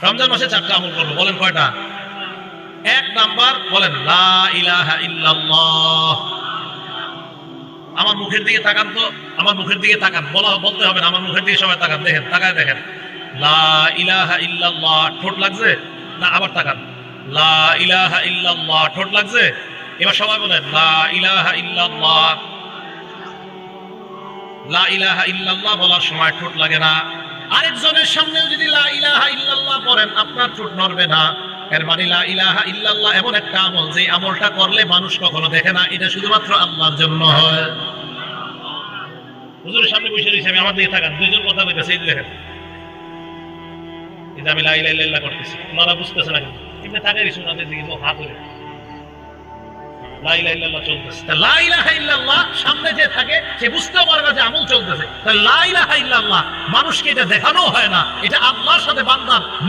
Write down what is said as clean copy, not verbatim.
রমজান মাসে 4টা আমল করবো, বলেন কয়টা? 1 নাম্বার বলেন লা ইলাহা ইল্লাল্লাহ। আমার মুখের দিকে তাকান তো, আমার মুখের দিকে তাকান, বলতে হবে না, আমার মুখের দিকে সবাই তাকান, দেখেন, তাকায় দেখেন। লা ইলাহা ইল্লাল্লাহ, ঠোঁট লাগছে না? আবার তাকান। লা ইলাহা ইল্লাল্লাহ, ঠোঁট লাগছে? এবার সবাই বলেন লা ইলাহা ইল্লাল্লাহ। লা ইলাহা ইল্লাল্লাহ বলার সময় ঠোঁট লাগে না। আরেকজনের সামনেও যদি লা ইলাহা ইল্লাল্লাহ বলেন, আপনার ঠোঁট নড়বে না। এর মানে লা ইলাহা ইল্লাল্লাহ এমন একটা আমল, যে আমলটা করলে মানুষ কখনো দেখে না, এটা শুধুমাত্র আল্লাহর জন্য হয়। হুজুরের সামনে বসে রয়েছে, আমি আমার দিকে তাকান, দুইজন কথা বলতেছে, এই দেখেন, এই যে আমি লা ইলাহা ইল্লাল্লাহ করতেছি, ওনারা বুঝতেছে না, কিন্তু তাকাই রয়েছে ওনাদের দিকে, হাত করে লা ইলাহা ইল্লাল্লাহ চলতেছে। লা ইলাহা ইল্লাল্লাহ সামনে যে থাকে সে বুঝতেও পারে না যে আমল চলতেছে। লা ইলাহা ইল্লাল্লাহ মানুষকে এটা দেখানো হয় না, এটা আল্লাহর সাথে বান্দার